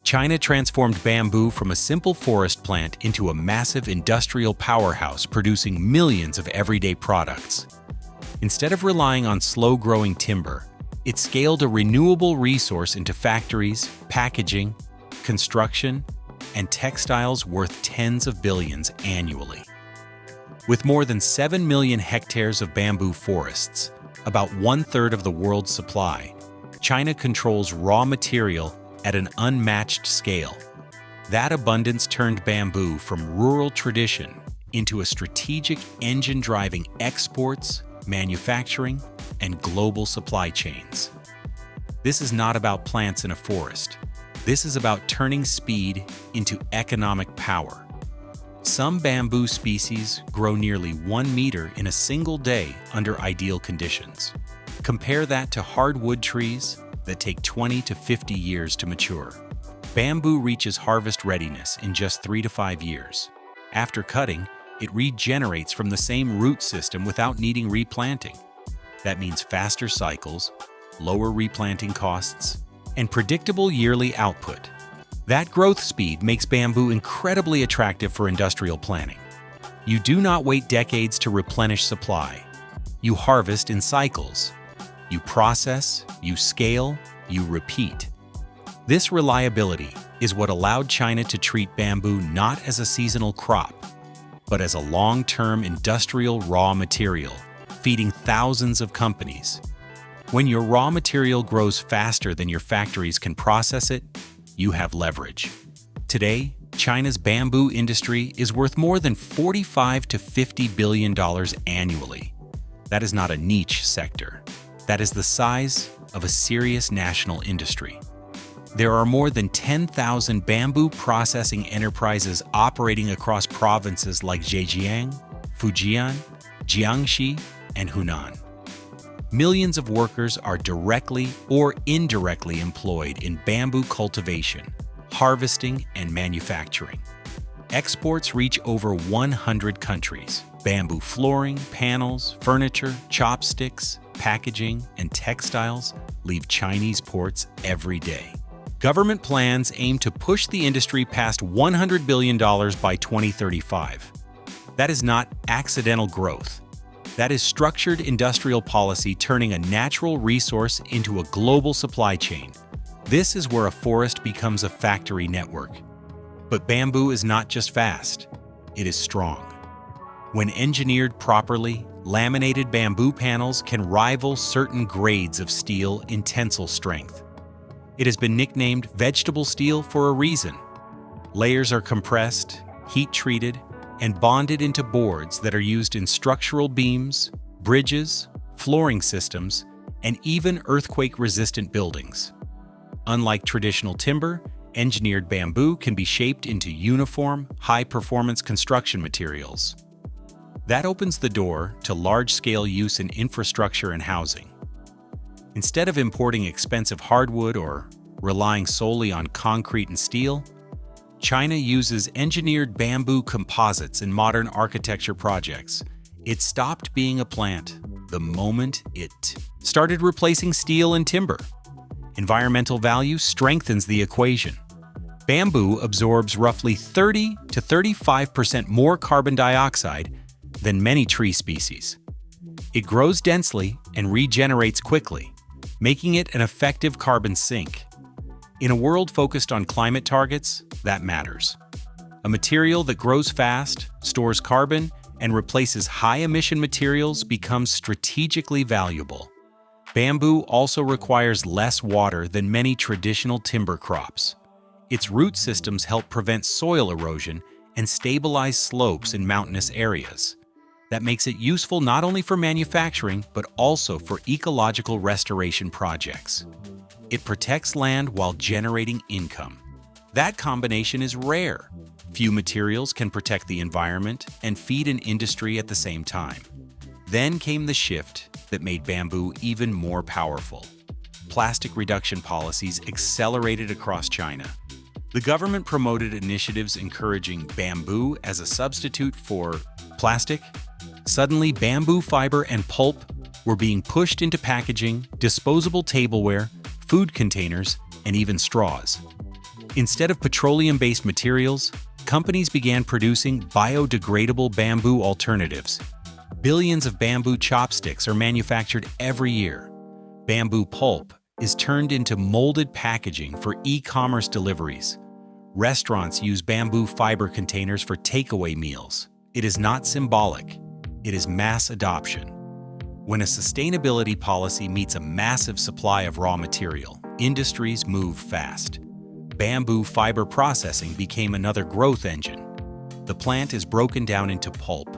China transformed bamboo from a simple forest plant into a massive industrial powerhouse producing millions of everyday products. Instead of relying on slow-growing timber, it scaled a renewable resource into factories, packaging, construction, and textiles worth tens of billions annually. With more than 7 million hectares of bamboo forests, about one-third of the world's supply, China controls raw material at an unmatched scale. That abundance turned bamboo from rural tradition into a strategic engine driving exports, manufacturing, and global supply chains. This is not about plants in a forest. This is about turning speed into economic power. Some bamboo species grow nearly 1 meter in a single day under ideal conditions. Compare that to hardwood trees that take 20 to 50 years to mature. Bamboo reaches harvest readiness in just 3 to 5 years. After cutting, it regenerates from the same root system without needing replanting. That means faster cycles, lower replanting costs, and predictable yearly output. That growth speed makes bamboo incredibly attractive for industrial planning. You do not wait decades to replenish supply. You harvest in cycles. You process, you scale, you repeat. This reliability is what allowed China to treat bamboo not as a seasonal crop, but as a long-term industrial raw material, feeding thousands of companies. When your raw material grows faster than your factories can process it, you have leverage. Today, China's bamboo industry is worth more than $45 to $50 billion annually. That is not a niche sector. That is the size of a serious national industry. There are more than 10,000 bamboo processing enterprises operating across provinces like Zhejiang, Fujian, Jiangxi, and Hunan. Millions of workers are directly or indirectly employed in bamboo cultivation, harvesting, and manufacturing. Exports reach over 100 countries. Bamboo flooring, panels, furniture, chopsticks, packaging, and textiles leave Chinese ports every day. Government plans aim to push the industry past $100 billion by 2035. That is not accidental growth. That is structured industrial policy turning a natural resource into a global supply chain. This is where a forest becomes a factory network. But bamboo is not just fast, it is strong. When engineered properly, laminated bamboo panels can rival certain grades of steel in tensile strength. It has been nicknamed vegetable steel for a reason. Layers are compressed, heat-treated, and bonded into boards that are used in structural beams, bridges, flooring systems, and even earthquake-resistant buildings. Unlike traditional timber, engineered bamboo can be shaped into uniform, high-performance construction materials. That opens the door to large-scale use in infrastructure and housing. Instead of importing expensive hardwood or relying solely on concrete and steel, China uses engineered bamboo composites in modern architecture projects. It stopped being a plant the moment it started replacing steel and timber. Environmental value strengthens the equation. Bamboo absorbs roughly 30 to 35% more carbon dioxide than many tree species. It grows densely and regenerates quickly, making it an effective carbon sink. In a world focused on climate targets, that matters. A material that grows fast, stores carbon, and replaces high-emission materials becomes strategically valuable. Bamboo also requires less water than many traditional timber crops. Its root systems help prevent soil erosion and stabilize slopes in mountainous areas. That makes it useful not only for manufacturing, but also for ecological restoration projects. It protects land while generating income. That combination is rare. Few materials can protect the environment and feed an industry at the same time. Then came the shift that made bamboo even more powerful. Plastic reduction policies accelerated across China. The government promoted initiatives encouraging bamboo as a substitute for plastic. Suddenly, bamboo fiber and pulp were being pushed into packaging, disposable tableware, food containers, and even straws. Instead of petroleum-based materials, companies began producing biodegradable bamboo alternatives. Billions of bamboo chopsticks are manufactured every year. Bamboo pulp is turned into molded packaging for e-commerce deliveries. Restaurants use bamboo fiber containers for takeaway meals. It is not symbolic, it is mass adoption. When a sustainability policy meets a massive supply of raw material, industries move fast. Bamboo fiber processing became another growth engine. The plant is broken down into pulp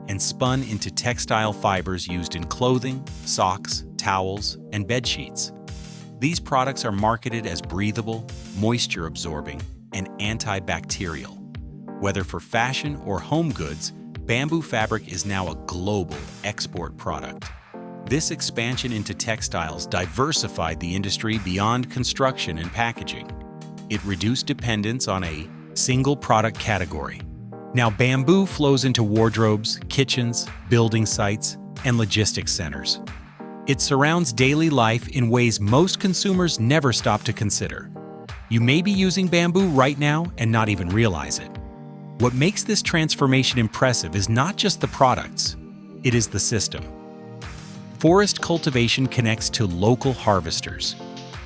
and spun into textile fibers used in clothing, socks, towels, and bed sheets. These products are marketed as breathable, moisture-absorbing, and antibacterial. Whether for fashion or home goods, bamboo fabric is now a global export product. This expansion into textiles diversified the industry beyond construction and packaging. It reduced dependence on a single product category. Now bamboo flows into wardrobes, kitchens, building sites, and logistics centers. It surrounds daily life in ways most consumers never stop to consider. You may be using bamboo right now and not even realize it. What makes this transformation impressive is not just the products, it is the system. Forest cultivation connects to local harvesters.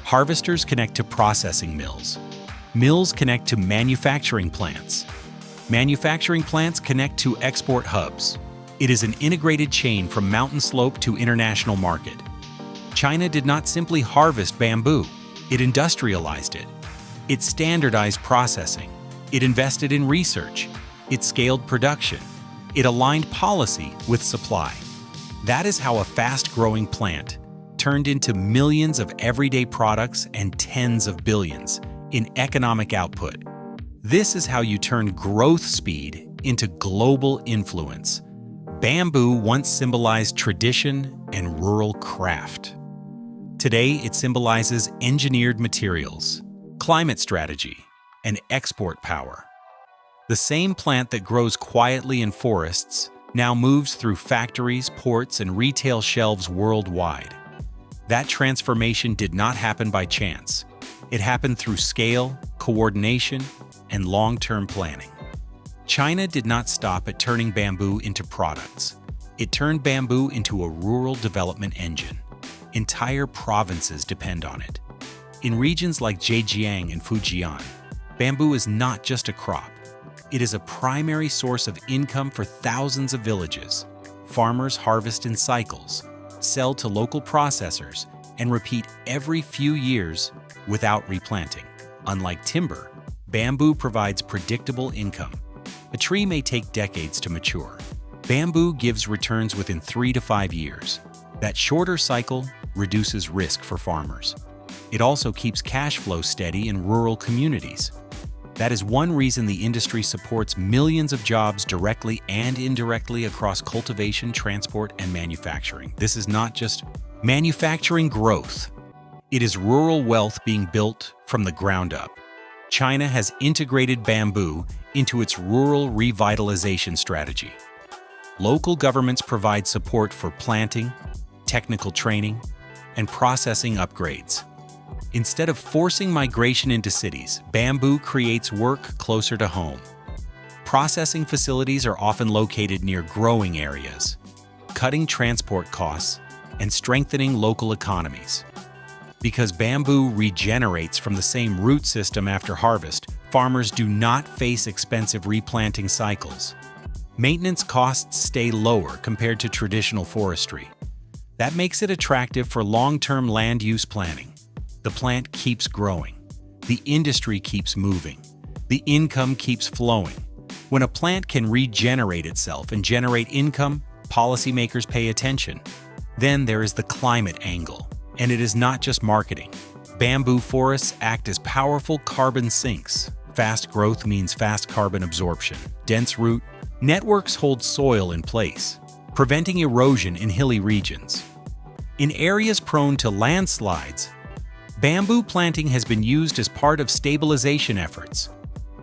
Harvesters connect to processing mills. Mills connect to manufacturing plants. Manufacturing plants connect to export hubs. It is an integrated chain from mountain slope to international market. China did not simply harvest bamboo, it industrialized it. It standardized processing. It invested in research. It scaled production. It aligned policy with supply. That is how a fast-growing plant turned into millions of everyday products and tens of billions in economic output. This is how you turn growth speed into global influence. Bamboo once symbolized tradition and rural craft. Today, it symbolizes engineered materials, climate strategy, and export power. The same plant that grows quietly in forests now moves through factories, ports, and retail shelves worldwide. That transformation did not happen by chance. It happened through scale, coordination, and long-term planning. China did not stop at turning bamboo into products. It turned bamboo into a rural development engine. Entire provinces depend on it. In regions like Zhejiang and Fujian, bamboo is not just a crop. It is a primary source of income for thousands of villages. Farmers harvest in cycles, sell to local processors, and repeat every few years without replanting. Unlike timber, bamboo provides predictable income. A tree may take decades to mature. Bamboo gives returns within 3 to 5 years. That shorter cycle reduces risk for farmers. It also keeps cash flow steady in rural communities. That is one reason the industry supports millions of jobs directly and indirectly across cultivation, transport, and manufacturing. This is not just manufacturing growth. It is rural wealth being built from the ground up. China has integrated bamboo into its rural revitalization strategy. Local governments provide support for planting, technical training, and processing upgrades. Instead of forcing migration into cities, bamboo creates work closer to home. Processing facilities are often located near growing areas, cutting transport costs and strengthening local economies. Because bamboo regenerates from the same root system after harvest, farmers do not face expensive replanting cycles. Maintenance costs stay lower compared to traditional forestry. That makes it attractive for long-term land use planning. The plant keeps growing. The industry keeps moving. The income keeps flowing. When a plant can regenerate itself and generate income, policymakers pay attention. Then there is the climate angle. And it is not just marketing. Bamboo forests act as powerful carbon sinks. Fast growth means fast carbon absorption. Dense root networks hold soil in place, preventing erosion in hilly regions. In areas prone to landslides, bamboo planting has been used as part of stabilization efforts.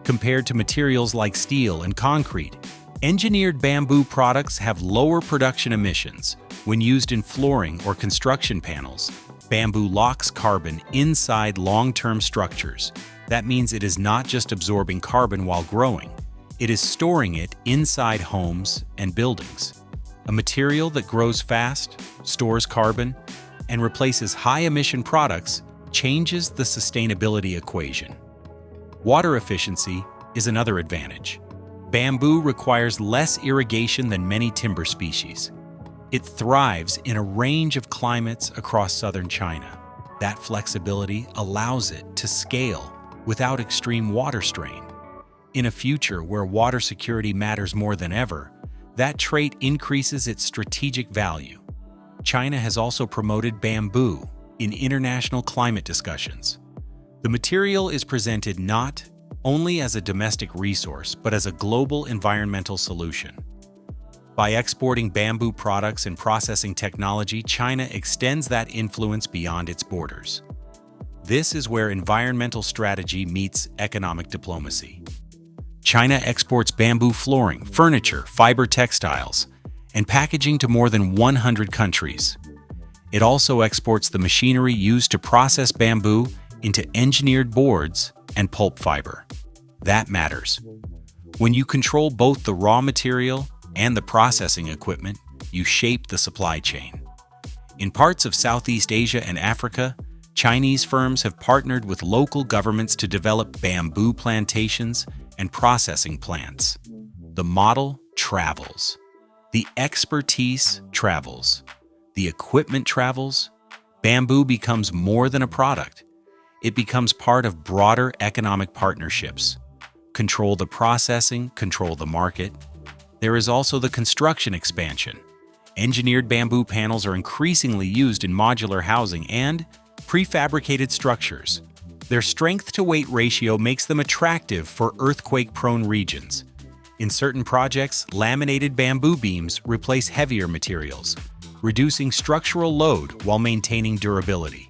Compared to materials like steel and concrete, engineered bamboo products have lower production emissions. When used in flooring or construction panels, bamboo locks carbon inside long-term structures. That means it is not just absorbing carbon while growing, it is storing it inside homes and buildings. A material that grows fast, stores carbon, and replaces high-emission products changes the sustainability equation. Water efficiency is another advantage. Bamboo requires less irrigation than many timber species. It thrives in a range of climates across southern China. That flexibility allows it to scale without extreme water strain. In a future where water security matters more than ever, that trait increases its strategic value. China has also promoted bamboo in international climate discussions. The material is presented not only as a domestic resource, but as a global environmental solution. By exporting bamboo products and processing technology, China extends that influence beyond its borders. This is where environmental strategy meets economic diplomacy. China exports bamboo flooring, furniture, fiber textiles, and packaging to more than 100 countries. It also exports the machinery used to process bamboo into engineered boards and pulp fiber. That matters. When you control both the raw material and the processing equipment, you shape the supply chain. In parts of Southeast Asia and Africa, Chinese firms have partnered with local governments to develop bamboo plantations and processing plants. The model travels. The expertise travels. The equipment travels. Bamboo becomes more than a product. It becomes part of broader economic partnerships. Control the processing, control the market. There is also the construction expansion. Engineered bamboo panels are increasingly used in modular housing and prefabricated structures. Their strength-to-weight ratio makes them attractive for earthquake-prone regions. In certain projects, laminated bamboo beams replace heavier materials, reducing structural load while maintaining durability.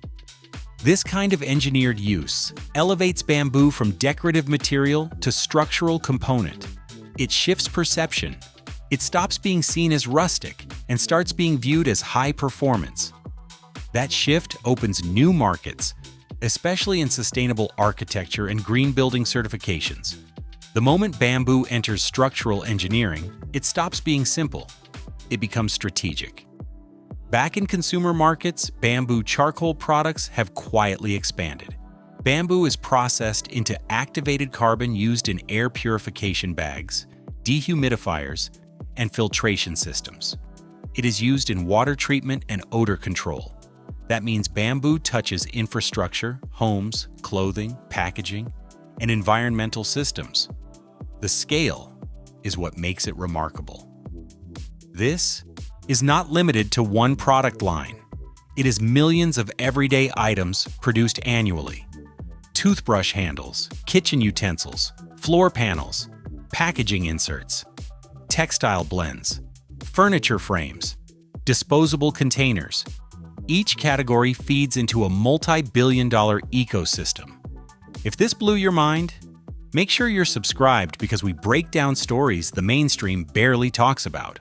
This kind of engineered use elevates bamboo from decorative material to structural component. It shifts perception. It stops being seen as rustic and starts being viewed as high performance. That shift opens new markets, especially in sustainable architecture and green building certifications. The moment bamboo enters structural engineering, it stops being simple. It becomes strategic. Back in consumer markets, bamboo charcoal products have quietly expanded. Bamboo is processed into activated carbon used in air purification bags, dehumidifiers, and filtration systems. It is used in water treatment and odor control. That means bamboo touches infrastructure, homes, clothing, packaging, and environmental systems. The scale is what makes it remarkable. This is not limited to one product line. It is millions of everyday items produced annually. Toothbrush handles, kitchen utensils, floor panels, packaging inserts, textile blends, furniture frames, disposable containers. Each category feeds into a multi-billion-dollar ecosystem. If this blew your mind, make sure you're subscribed because we break down stories the mainstream barely talks about.